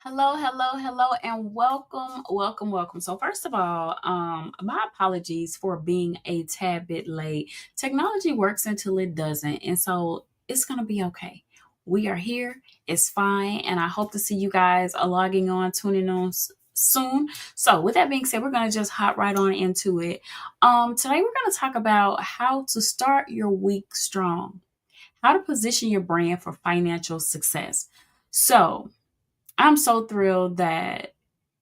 Hello, hello, hello, and welcome, welcome, welcome. So, first of all, my apologies for being a tad bit late. Technology works until it doesn't, and so it's gonna be okay. We are here, it's fine, and I hope to see you guys logging on, tuning on soon. So, with that being said, we're gonna just hop right on into it. Today we're gonna talk about how to start your week strong, how to position your brand for financial success. So, I'm so thrilled that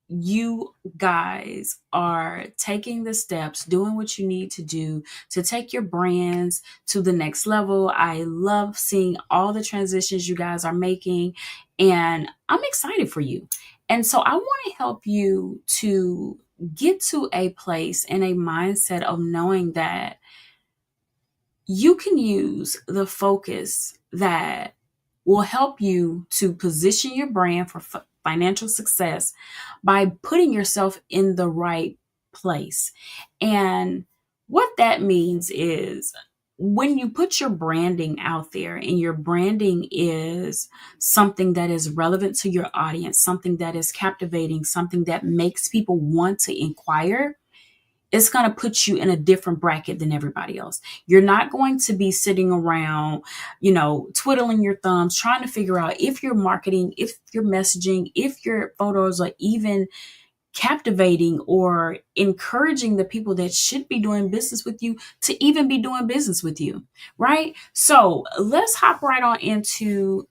you guys are taking the steps, doing what you need to do to take your brands to the next level. I love seeing all the transitions you guys are making, and I'm excited for you. And so I want to help you to get to a place and a mindset of knowing that you can use the focus that will help you to position your brand for financial success by putting yourself in the right place. And what that means is when you put your branding out there and your branding is something that is relevant to your audience, something that is captivating, something that makes people want to inquire, it's going to put you in a different bracket than everybody else. You're not going to be sitting around, twiddling your thumbs, trying to figure out if your marketing, if your messaging, if your photos are even captivating or encouraging the people that should be doing business with you to even be doing business with you, right? So let's hop right on into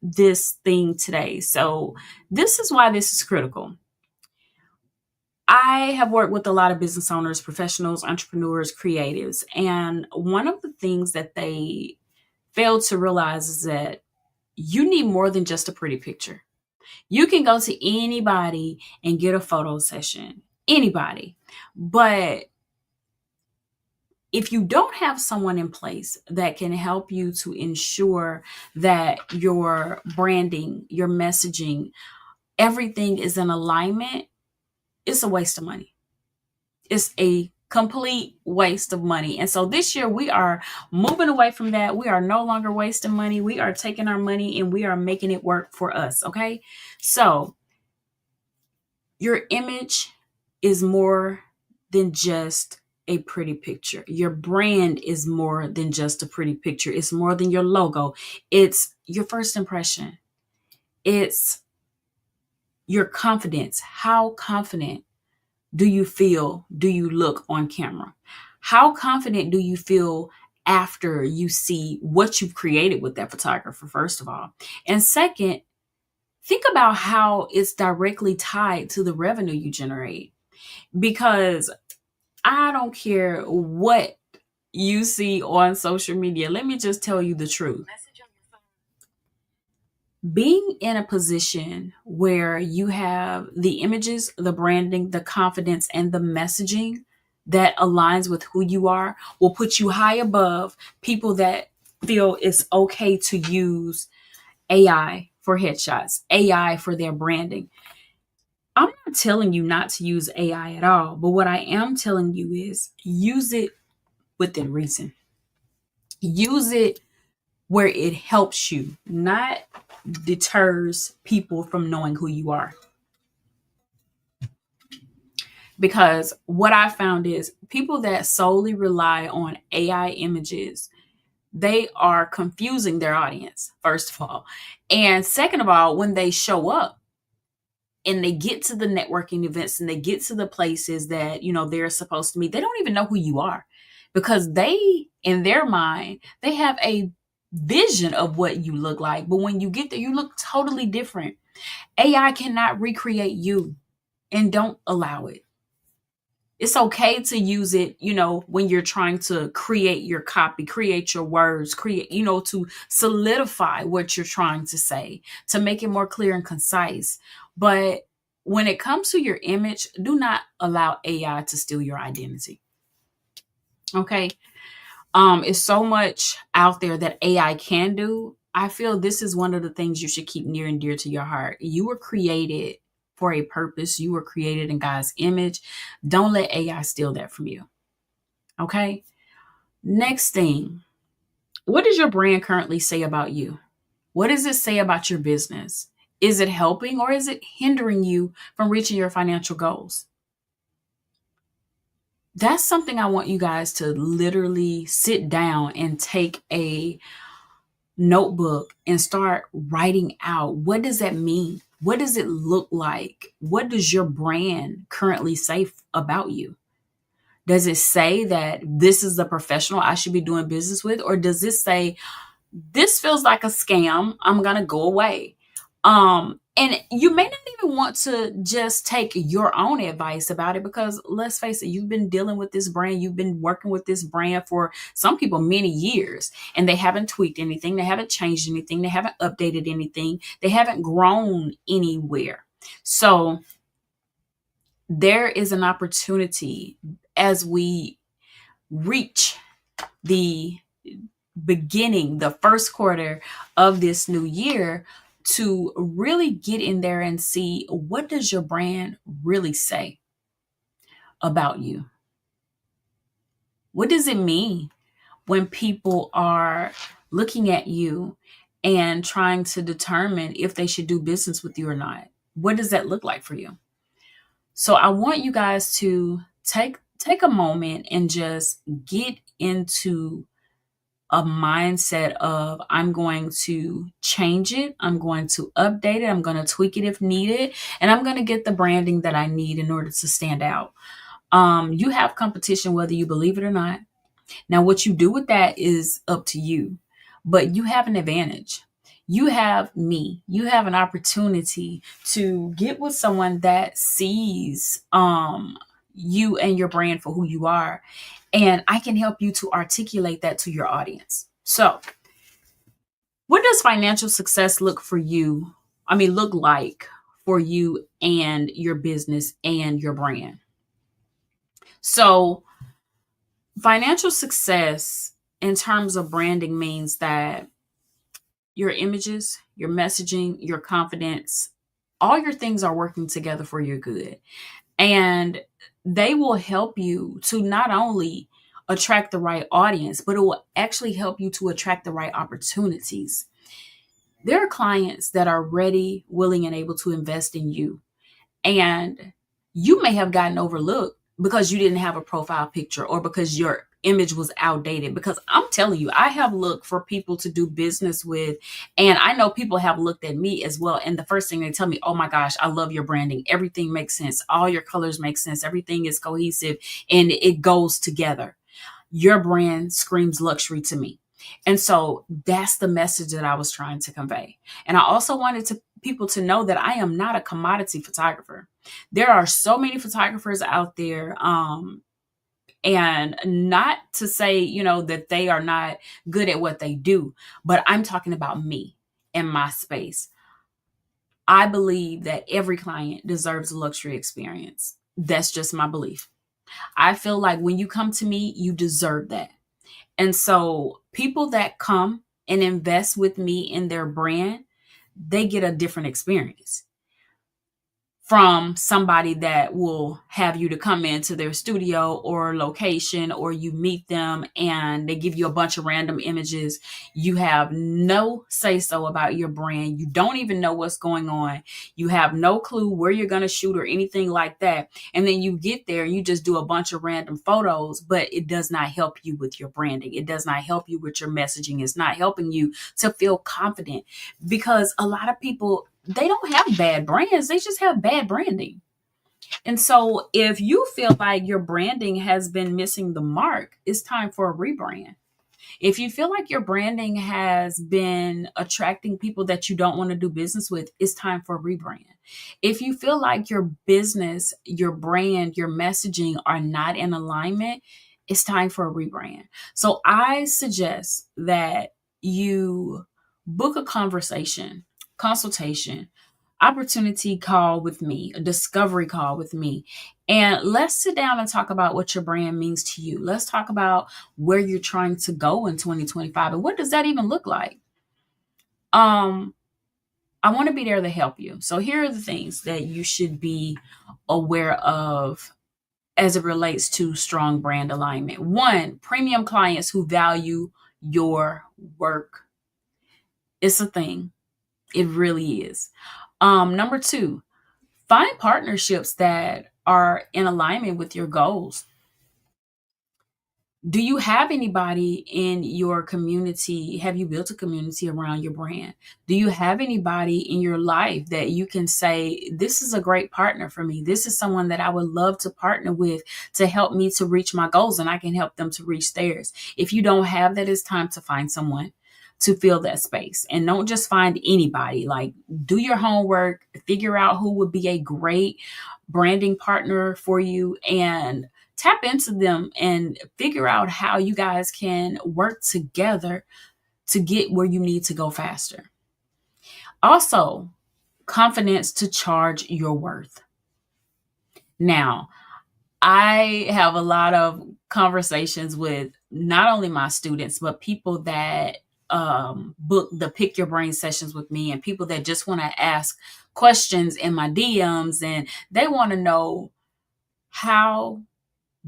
this thing today. So this is why this is critical. I have worked with a lot of business owners, professionals, entrepreneurs, creatives, and one of the things that they fail to realize is that you need more than just a pretty picture. You can go to anybody and get a photo session, anybody. But if you don't have someone in place that can help you to ensure that your branding, your messaging, everything is in alignment, it's a waste of money. It's a complete waste of money. And so this year we are moving away from that. We are no longer wasting money. We are taking our money and we are making it work for us. Okay. So your image is more than just a pretty picture. Your brand is more than just a pretty picture. It's more than your logo. It's your first impression. It's your confidence. How confident do you feel? Do you look on camera? How confident do you feel after you see what you've created with that photographer, first of all? And second, think about how it's directly tied to the revenue you generate. Because I don't care what you see on social media. Let me just tell you the truth. Being in a position where you have the images, the branding, the confidence, and the messaging that aligns with who you are will put you high above people that feel it's okay to use AI for headshots, AI for their branding. I'm not telling you not to use AI at all, but what I am telling you is use it within reason. Use it where it helps you, not deters people from knowing who you are. Because what I found is people that solely rely on AI images, they are confusing their audience, first of all. And second of all, when they show up and they get to the networking events and they get to the places that, they're supposed to meet, they don't even know who you are because they, in their mind, they have a vision of what you look like. But when you get there, you look totally different. AI cannot recreate you, and don't allow it. It's okay to use it, when you're trying to create your copy, create your words, create, to solidify what you're trying to say, to make it more clear and concise. But when it comes to your image, do not allow AI to steal your identity. Okay. It's so much out there that AI can do. I feel this is one of the things you should keep near and dear to your heart. You were created for a purpose. You were created in God's image. Don't let AI steal that from you. Okay. Next thing, what does your brand currently say about you? What does it say about your business? Is it helping or is it hindering you from reaching your financial goals? That's something I want you guys to literally sit down and take a notebook and start writing out. What does that mean? What does it look like? What does your brand currently say about you? Does it say that this is the professional I should be doing business with? Or does it say, this feels like a scam, I'm going to go away? And you may not even want to just take your own advice about it, because let's face it, you've been dealing with this brand, you've been working with this brand for some people many years, and they haven't tweaked anything, they haven't changed anything, they haven't updated anything, they haven't grown anywhere. So there is an opportunity as we reach the beginning, the first quarter of this new year, to really get in there and see, what does your brand really say about you? What does it mean when people are looking at you and trying to determine if they should do business with you or not? What does that look like for you? So I want you guys to take a moment and just get into a mindset of, I'm going to change it, I'm going to update it, I'm going to tweak it if needed, and I'm going to get the branding that I need in order to stand out. You have competition whether you believe it or not. Now, what you do with that is up to you, but you have an advantage. You have me. You have an opportunity to get with someone that sees you and your brand for who you are, and I can help you to articulate that to your audience. So, what does financial success look for you? Look like for you and your business and your brand. So, financial success in terms of branding means that your images, your messaging, your confidence, all your things are working together for your good. And they will help you to not only attract the right audience, but it will actually help you to attract the right opportunities. There are clients that are ready, willing, and able to invest in you. And you may have gotten overlooked because you didn't have a profile picture or because your image was outdated. Because I'm telling you, I have looked for people to do business with, and I know people have looked at me as well. And the first thing they tell me, oh my gosh, I love your branding. Everything makes sense. All your colors make sense. Everything is cohesive and it goes together. Your brand screams luxury to me. And so that's the message that I was trying to convey. And I also wanted people to know that I am not a commodity photographer. There are so many photographers out there, and not to say, that they are not good at what they do, but I'm talking about me and my space. I believe that every client deserves a luxury experience. That's just my belief. I feel like when you come to me, you deserve that. And so people that come and invest with me in their brand, they get a different experience from somebody that will have you to come into their studio or location, or you meet them and they give you a bunch of random images. You have no say so about your brand. You don't even know what's going on. You have no clue where you're going to shoot or anything like that. And then you get there and you just do a bunch of random photos, but it does not help you with your branding. It does not help you with your messaging. It's not helping you to feel confident, because a lot of people, they don't have bad brands. They just have bad branding. And so if you feel like your branding has been missing the mark, it's time for a rebrand. If you feel like your branding has been attracting people that you don't want to do business with, it's time for a rebrand. If you feel like your business, your brand, your messaging are not in alignment, it's time for a rebrand. So I suggest that you book a consultation, opportunity call with me, a discovery call with me. And let's sit down and talk about what your brand means to you. Let's talk about where you're trying to go in 2025 and what does that even look like? I want to be there to help you. So here are the things that you should be aware of as it relates to strong brand alignment. One, premium clients who value your work. It's a thing. It really is. Number two, find partnerships that are in alignment with your goals. Do you have anybody in your community? Have you built a community around your brand? Do you have anybody in your life that you can say, this is a great partner for me? This is someone that I would love to partner with to help me to reach my goals, and I can help them to reach theirs. If you don't have that, it's time to find someone to fill that space. And don't just find anybody. Like, do your homework, figure out who would be a great branding partner for you, and tap into them and figure out how you guys can work together to get where you need to go faster. Also, confidence to charge your worth. Now, I have a lot of conversations with not only my students, but people that book the Pick Your Brain sessions with me, and people that just want to ask questions in my DMs, and they want to know, how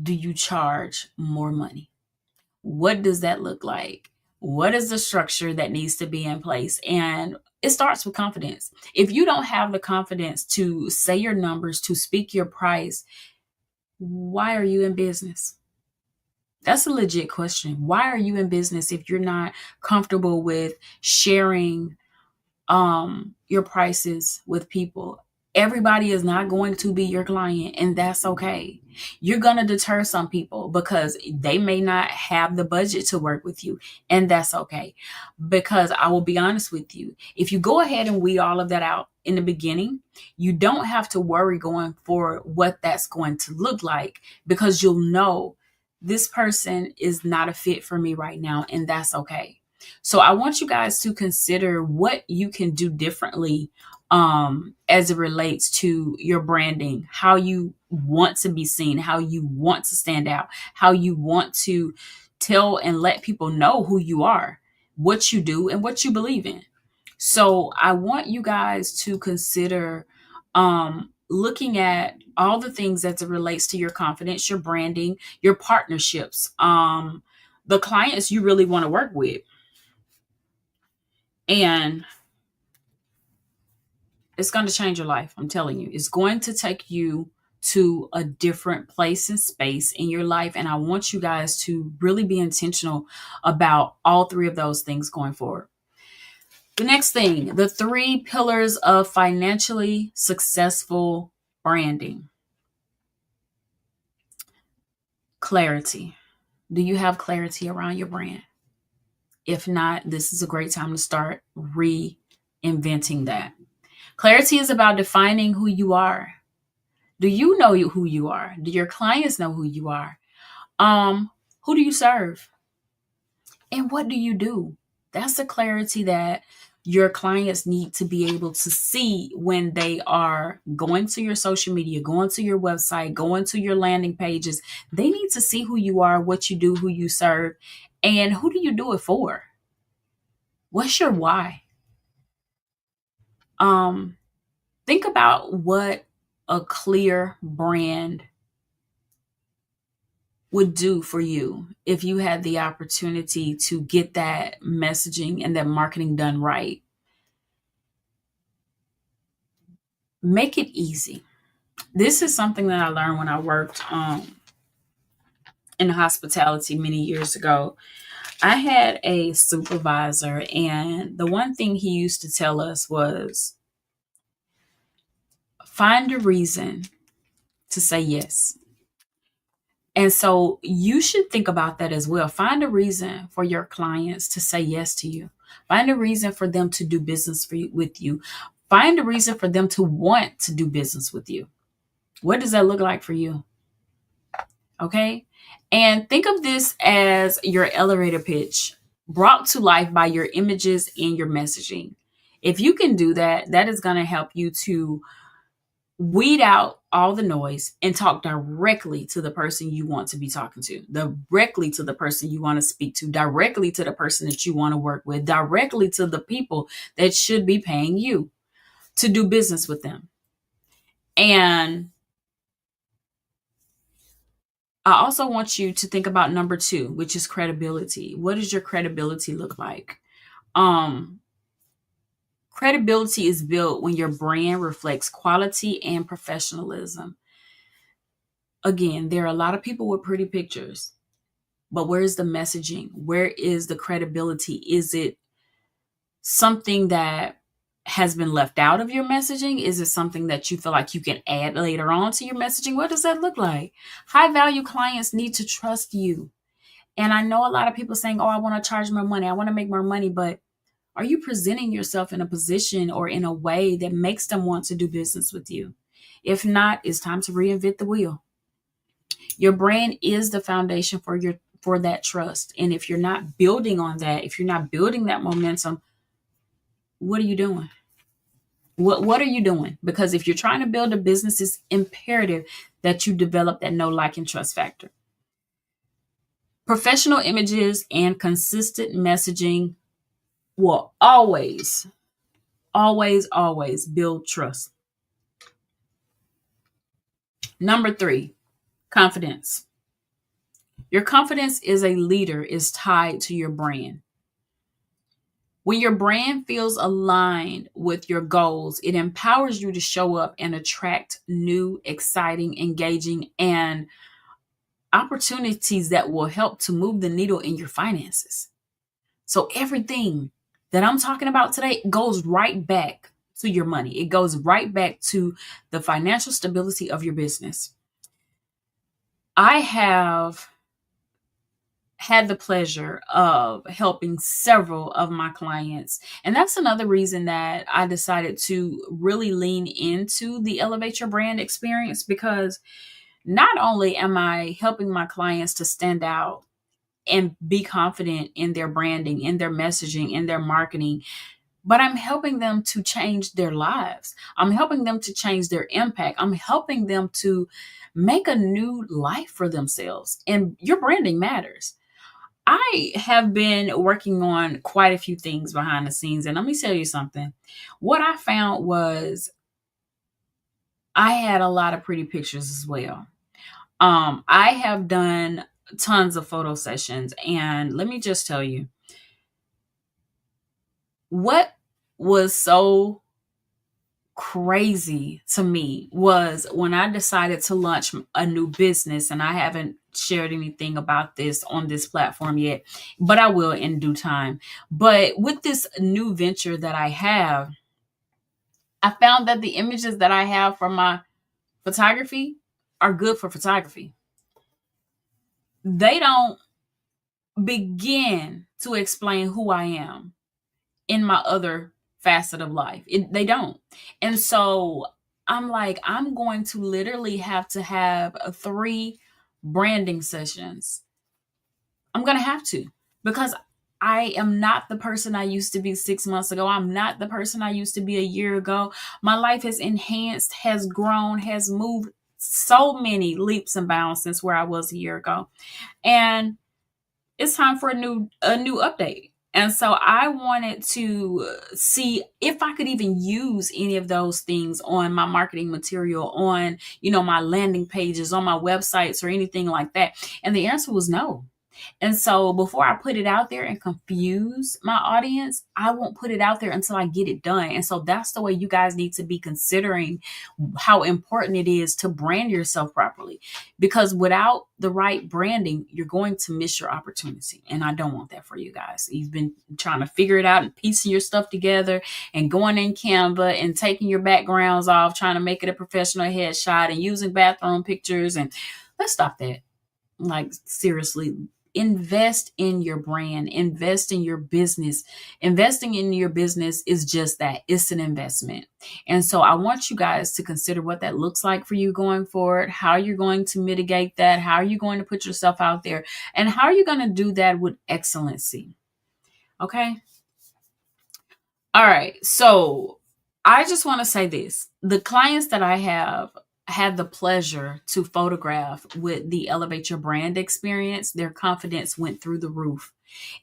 do you charge more money? What does that look like? What is the structure that needs to be in place? And it starts with confidence. If you don't have the confidence to say your numbers, to speak your price, why are you in business? That's a legit question. Why are you in business if you're not comfortable with sharing your prices with people? Everybody is not going to be your client, and that's okay. You're going to deter some people because they may not have the budget to work with you, and that's okay. Because I will be honest with you, if you go ahead and weed all of that out in the beginning, you don't have to worry going forward what that's going to look like, because you'll know this person is not a fit for me right now, and that's okay. So I want you guys to consider what you can do differently as it relates to your branding, how you want to be seen, how you want to stand out, how you want to tell and let people know who you are, what you do, and what you believe in. So I want you guys to consider looking at all the things as it relates to your confidence, your branding, your partnerships, the clients you really want to work with. And it's going to change your life. I'm telling you, it's going to take you to a different place and space in your life. And I want you guys to really be intentional about all three of those things going forward. The next thing, the three pillars of financially successful branding. Clarity. Do you have clarity around your brand? If not, this is a great time to start reinventing that. Clarity is about defining who you are. Do you know who you are? Do your clients know who you are? Who do you serve? And what do you do? That's the clarity that your clients need to be able to see when they are going to your social media, going to your website, going to your landing pages. They need to see who you are, what you do, who you serve, and who do you do it for? What's your why? Um, think about what a clear brand would do for you if you had the opportunity to get that messaging and that marketing done right. Make it easy. This is something that I learned when I worked in hospitality many years ago. I had a supervisor, and the one thing he used to tell us was, find a reason to say yes. And so you should think about that as well. Find a reason for your clients to say yes to you. Find a reason for them to do business with you. Find a reason for them to want to do business with you. What does that look like for you? Okay. And think of this as your elevator pitch brought to life by your images and your messaging. If you can do that, that is going to help you to weed out all the noise and talk directly to the person you want to be talking to, directly to the person you want to speak to, directly to the person that you want to work with, directly to the people that should be paying you to do business with them. And I also want you to think about number two, which is credibility. What does your credibility look like? Um, Credibility is built when your brand reflects quality and professionalism. Again, there are a lot of people with pretty pictures, but where's the messaging? Where is the credibility? Is it something that has been left out of your messaging? Is it something that you feel like you can add later on to your messaging? What does that look like? High value clients need to trust you. And I know a lot of people saying, oh, I want to charge more money. I want to make more money. But are you presenting yourself in a position or in a way that makes them want to do business with you? If not, it's time to reinvent the wheel. Your brand is the foundation for that trust. And if you're not building on that, if you're not building that momentum, what are you doing? What are you doing? Because if you're trying to build a business, it's imperative that you develop that know, like, and trust factor. Professional images and consistent messaging will always, always, always build trust. Number 3, confidence. Your confidence as a leader is tied to your brand. When your brand feels aligned with your goals, it empowers you to show up and attract new, exciting, engaging, and opportunities that will help to move the needle in your finances. So everything that I'm talking about today goes right back to your money. It goes right back to the financial stability of your business. I have had the pleasure of helping several of my clients. And that's another reason that I decided to really lean into the Elevate Your Brand experience, because not only am I helping my clients to stand out and be confident in their branding, in their messaging, in their marketing, but I'm helping them to change their lives. I'm helping them to change their impact. I'm helping them to make a new life for themselves. And your branding matters. I have been working on quite a few things behind the scenes. And let me tell you something. What I found was I had a lot of pretty pictures as well. I have done tons of photo sessions. And let me just tell you, what was so crazy to me was when I decided to launch a new business, and I haven't shared anything about this on this platform yet, but I will in due time. But with this new venture that I have, I found that the images that I have from my photography are good for photography. They don't begin to explain who I am in my other facet of life. They don't. And so I'm like, I'm going to literally have to have 3 branding sessions. I'm going to have to, because I am not the person I used to be 6 months ago. I'm not the person I used to be a year ago. My life has enhanced, has grown, has moved so many leaps and bounds since where I was a year ago. And it's time for a new update. And so I wanted to see if I could even use any of those things on my marketing material, on, my landing pages, on my websites, or anything like that. And the answer was no. And so before I put it out there and confuse my audience, I won't put it out there until I get it done. And so that's the way you guys need to be considering how important it is to brand yourself properly. Because without the right branding, you're going to miss your opportunity. And I don't want that for you guys. You've been trying to figure it out and piecing your stuff together and going in Canva and taking your backgrounds off, trying to make it a professional headshot and using bathroom pictures. And let's stop that. Like, seriously, invest in your brand, invest in your business. Investing in your business is just that. It's an investment. And so I want you guys to consider what that looks like for you going forward, how you're going to mitigate that, how are you going to put yourself out there, and how are you going to do that with excellency. Okay. All right. So I just want to say this. The clients that I have had the pleasure to photograph with the Elevate Your Brand experience, their confidence went through the roof.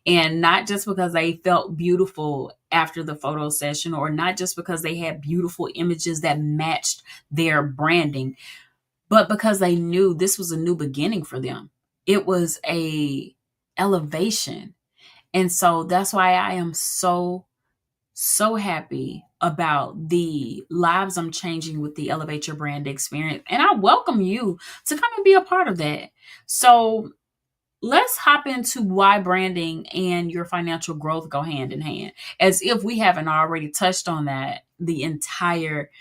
And not just because they felt beautiful after the photo session, or not just because they had beautiful images that matched their branding, but because they knew this was a new beginning for them. It was a elevation. And so that's why I am so happy about the lives I'm changing with the Elevate Your Brand experience. And I welcome you to come and be a part of that. So let's hop into why branding and your financial growth go hand in hand, as if we haven't already touched on that the entire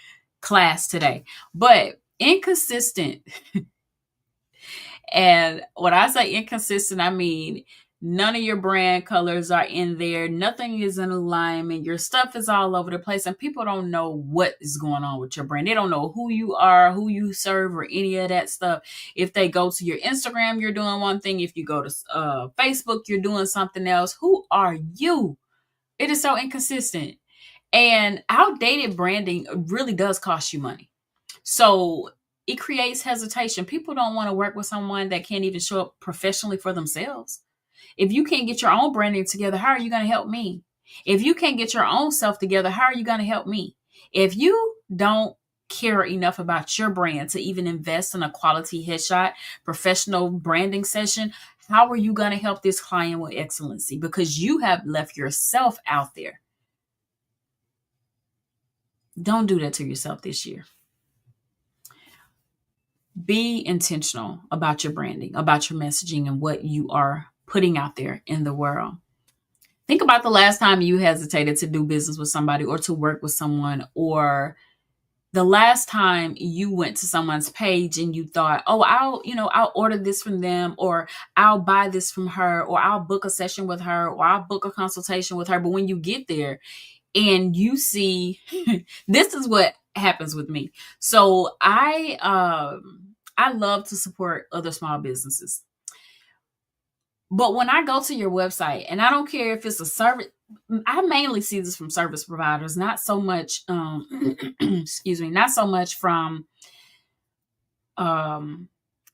class today. But inconsistent, and when I say inconsistent, I mean none of your brand colors are in there, nothing is in alignment, your stuff is all over the place, and people don't know what is going on with your brand. They don't know who you are, who you serve, or any of that stuff. If they go to your Instagram, you're doing one thing. If you go to Facebook, you're doing something else. Who are you? It is so inconsistent. And outdated branding really does cost you money. So it creates hesitation. People don't want to work with someone that can't even show up professionally for themselves. If you can't get your own branding together, how are you going to help me? If you can't get your own self together, how are you going to help me? If you don't care enough about your brand to even invest in a quality headshot, professional branding session, how are you going to help this client with excellency? Because you have left yourself out there. Don't do that to yourself this year. Be intentional about your branding, about your messaging, and what you are putting out there in the world. Think about the last time you hesitated to do business with somebody or to work with someone, or the last time you went to someone's page and you thought, "Oh, I'll order this from them, or I'll buy this from her, or I'll book a session with her, or I'll book a consultation with her." But when you get there and you see, this is what happens with me. So I love to support other small businesses. But when I go to your website, and I don't care if it's a service, I mainly see this from service providers, not so much, excuse me, not so much from um,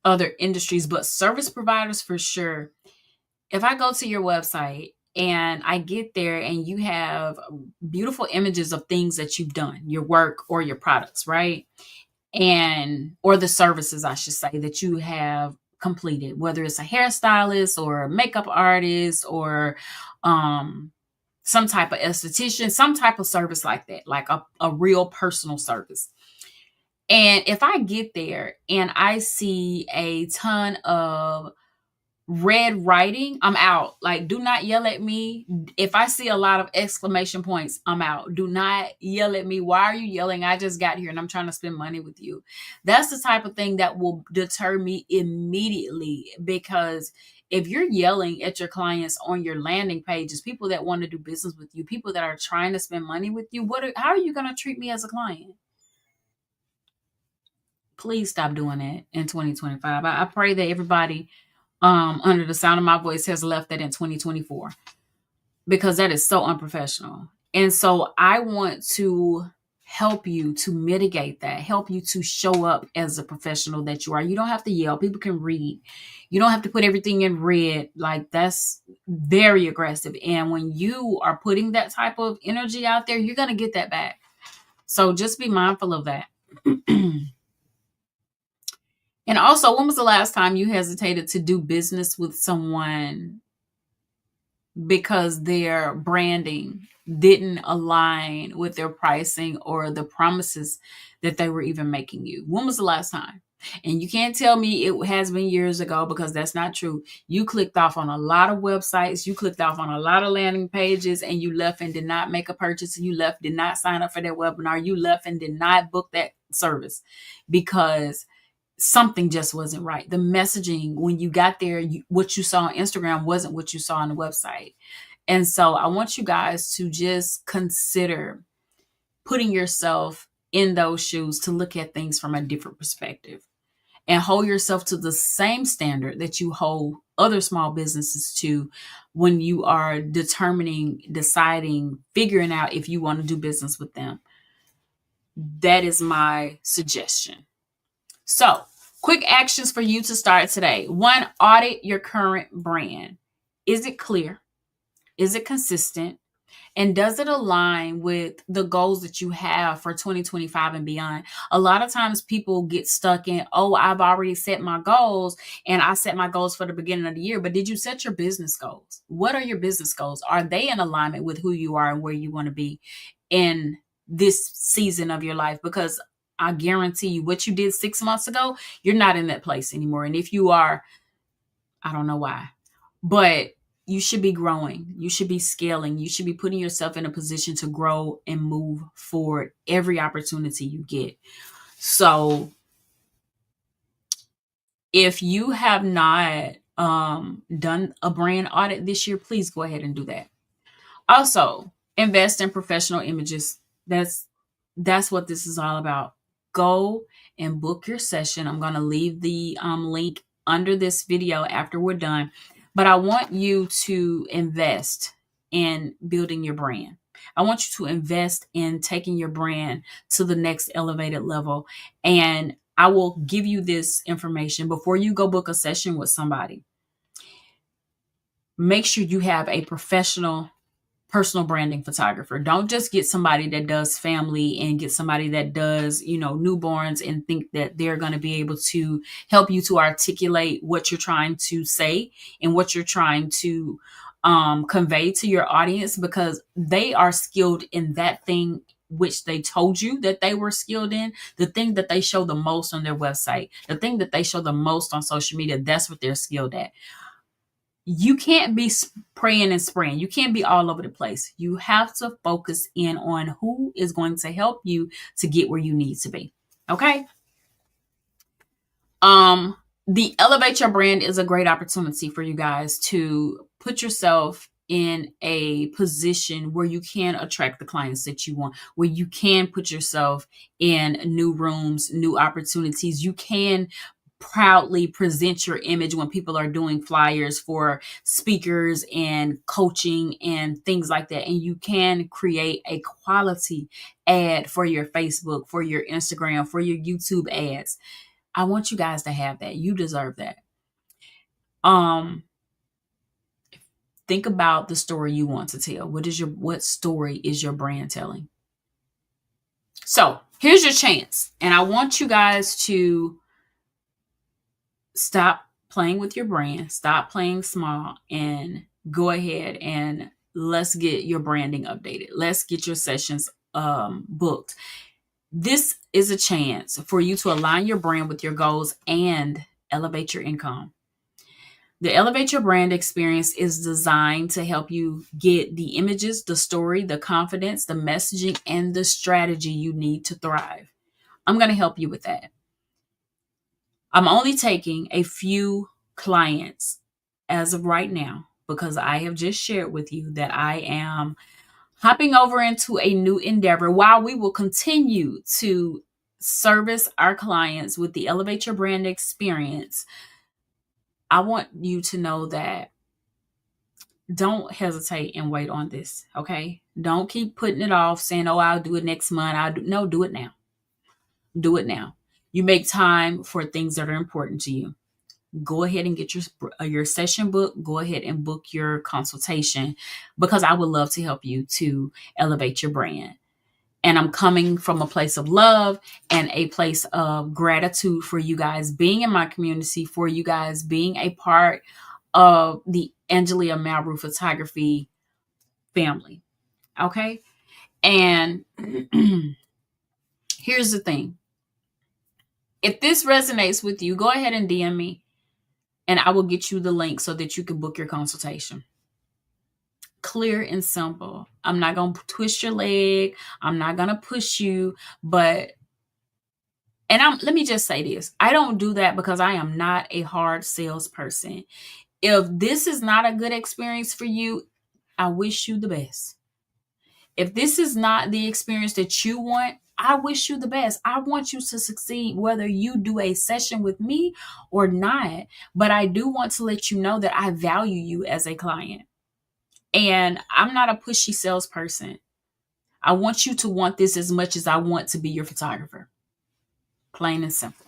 other industries, but service providers for sure. If I go to your website and I get there and you have beautiful images of things that you've done, your work or your products, right? And or the services, I should say, that you have completed, whether it's a hairstylist or a makeup artist or some type of esthetician, some type of service like that, like a real personal service. And if I get there and I see a ton of red writing, I'm out. Like, do not yell at me. If I see a lot of exclamation points, I'm out. Do not yell at me. Why are you yelling? I just got here and I'm trying to spend money with you. That's the type of thing that will deter me immediately, because if you're yelling at your clients on your landing pages, people that want to do business with you, people that are trying to spend money with you, how are you going to treat me as a client? Please stop doing that in 2025. I pray that everybody under the sound of my voice has left that in 2024, because that is so unprofessional. And so I want to help you to mitigate that, help you to show up as a professional that you are. You don't have to yell. People can read. You don't have to put everything in red. Like, that's very aggressive. And when you are putting that type of energy out there, you're going to get that back. So just be mindful of that. And also, when was the last time you hesitated to do business with someone because their branding didn't align with their pricing or the promises that they were even making you? When was the last time? And you can't tell me it has been years ago, because that's not true. You clicked off on a lot of websites, you clicked off on a lot of landing pages, and you left and did not make a purchase. You left, did not sign up for that webinar. You left and did not book that service because something just wasn't right. The messaging, when you got there, what you saw on Instagram wasn't what you saw on the website. And so I want you guys to just consider putting yourself in those shoes, to look at things from a different perspective and hold yourself to the same standard that you hold other small businesses to when you are deciding, figuring out if you want to do business with them. That is my suggestion. So, quick actions for you to start today. 1, audit your current brand. Is it clear? Is it consistent? And does it align with the goals that you have for 2025 and beyond? A lot of times people get stuck in, "Oh, I've already set my goals, and I set my goals for the beginning of the year." But did you set your business goals? What are your business goals? Are they in alignment with who you are and where you want to be in this season of your life, because I guarantee you what you did 6 months ago, you're not in that place anymore. And if you are, I don't know why, but you should be growing. You should be scaling. You should be putting yourself in a position to grow and move forward every opportunity you get. So if you have not done a brand audit this year, please go ahead and do that. Also, invest in professional images. That's what this is all about. Go and book your session. I'm going to leave the link under this video after we're done. But I want you to invest in building your brand. I want you to invest in taking your brand to the next elevated level. And I will give you this information before you go book a session with somebody. Make sure you have a professional personal branding photographer. Don't just get somebody that does family and get somebody that does, newborns and think that they're going to be able to help you to articulate what you're trying to say and what you're trying to convey to your audience, because they are skilled in that thing which they told you that they were skilled in. The thing that they show the most on their website, the thing that they show the most on social media, that's what they're skilled at. You can't be praying and spraying. You can't be all over the place. You have to focus in on who is going to help you to get where you need to be. Okay. The Elevate Your Brand is a great opportunity for you guys to put yourself in a position where you can attract the clients that you want, where you can put yourself in new rooms, new opportunities. You can proudly present your image when people are doing flyers for speakers and coaching and things like that. And you can create a quality ad for your Facebook, for your Instagram, for your YouTube ads. I want you guys to have that. You deserve that. Think about the story you want to tell. What story is your brand telling? So here's your chance. And I want you guys to stop playing with your brand, stop playing small, and go ahead and let's get your branding updated. Let's get your sessions booked. This is a chance for you to align your brand with your goals and elevate your income. The Elevate Your Brand experience is designed to help you get the images, the story, the confidence, the messaging, and the strategy you need to thrive. I'm going to help you with that. I'm only taking a few clients as of right now because I have just shared with you that I am hopping over into a new endeavor. While we will continue to service our clients with the Elevate Your Brand experience, I want you to know that don't hesitate and wait on this, okay? Don't keep putting it off, saying, oh, I'll do it next month. No, do it now. Do it now. You make time for things that are important to you. Go ahead and get your session book. Go ahead and book your consultation, because I would love to help you to elevate your brand. And I'm coming from a place of love and a place of gratitude for you guys being in my community, for you guys being a part of the Angelia Malbrew Photography family. Okay. And here's the thing. If this resonates with you, go ahead and DM me and I will get you the link so that you can book your consultation. Clear and simple. I'm not going to twist your leg. I'm not going to push you, let me just say this. I don't do that because I am not a hard salesperson. If this is not a good experience for you, I wish you the best. If this is not the experience that you want, I wish you the best. I want you to succeed whether you do a session with me or not. But I do want to let you know that I value you as a client. And I'm not a pushy salesperson. I want you to want this as much as I want to be your photographer. Plain and simple.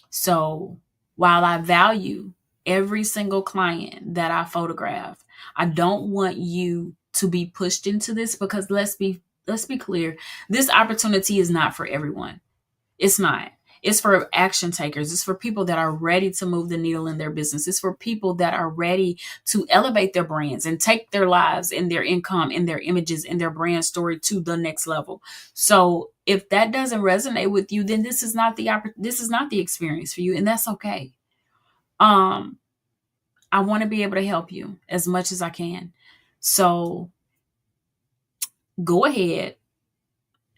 So while I value every single client that I photograph, I don't want you to be pushed into this, because let's be clear. This opportunity is not for everyone. It's not. It's for action takers. It's for people that are ready to move the needle in their business. It's for people that are ready to elevate their brands and take their lives and their income and their images and their brand story to the next level. So if that doesn't resonate with you, then this is not the experience for you, and that's okay. Um, I want to be able to help you as much as I can. So go ahead,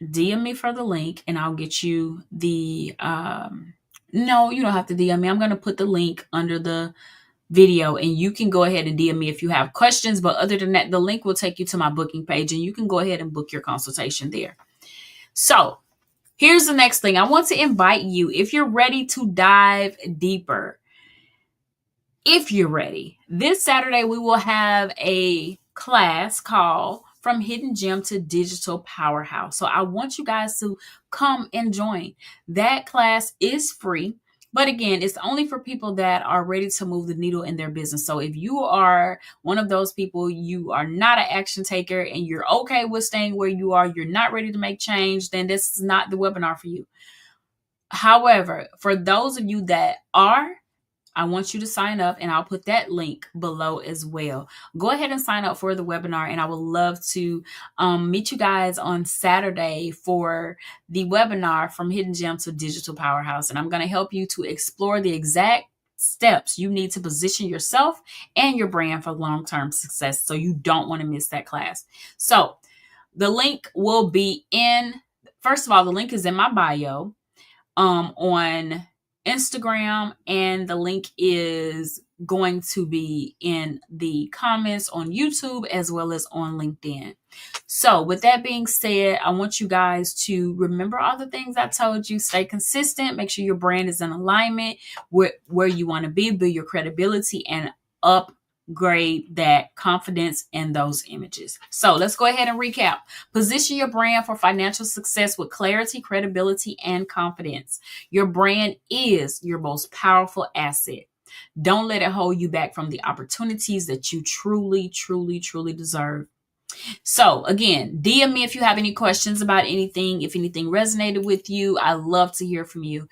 DM me for the link, and I'll get you the no, you don't have to DM me. I'm going to put the link under the video, and you can go ahead and DM me if you have questions. But other than that, the link will take you to my booking page, and you can go ahead and book your consultation there. So here's the next thing. I want to invite you, if you're ready to dive deeper, if you're ready, this Saturday we will have a class called From Hidden Gem to Digital Powerhouse. So I want you guys to come and join. That class is free. But again, it's only for people that are ready to move the needle in their business. So if you are one of those people, you are not an action taker and you're okay with staying where you are, you're not ready to make change, then this is not the webinar for you. However, for those of you that are, I want you to sign up, and I'll put that link below as well. Go ahead and sign up for the webinar, and I would love to meet you guys on Saturday for the webinar From Hidden Gem to Digital Powerhouse. And I'm going to help you to explore the exact steps you need to position yourself and your brand for long-term success. So you don't want to miss that class. So the link will be first of all, the link is in my bio on Instagram, and the link is going to be in the comments on YouTube as well as on LinkedIn. So with that being said, I want you guys to remember all the things I told you. Stay consistent. Make sure your brand is in alignment with where you want to be, build your credibility, and upgrade that confidence in those images. So let's go ahead and recap. Position your brand for financial success with clarity, credibility, and confidence. Your brand is your most powerful asset. Don't let it hold you back from the opportunities that you truly, truly, truly deserve. So again, DM me if you have any questions about anything, if anything resonated with you. I love to hear from you.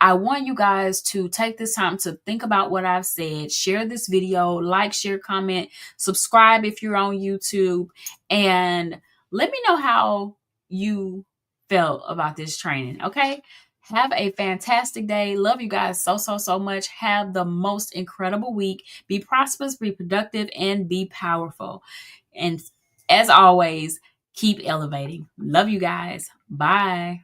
I want you guys to take this time to think about what I've said. Share this video, like, share, comment, subscribe if you're on YouTube, and let me know how you felt about this training. Okay. Have a fantastic day. Love you guys so, so, so much. Have the most incredible week. Be prosperous, be productive, and be powerful. And as always, keep elevating. Love you guys. Bye.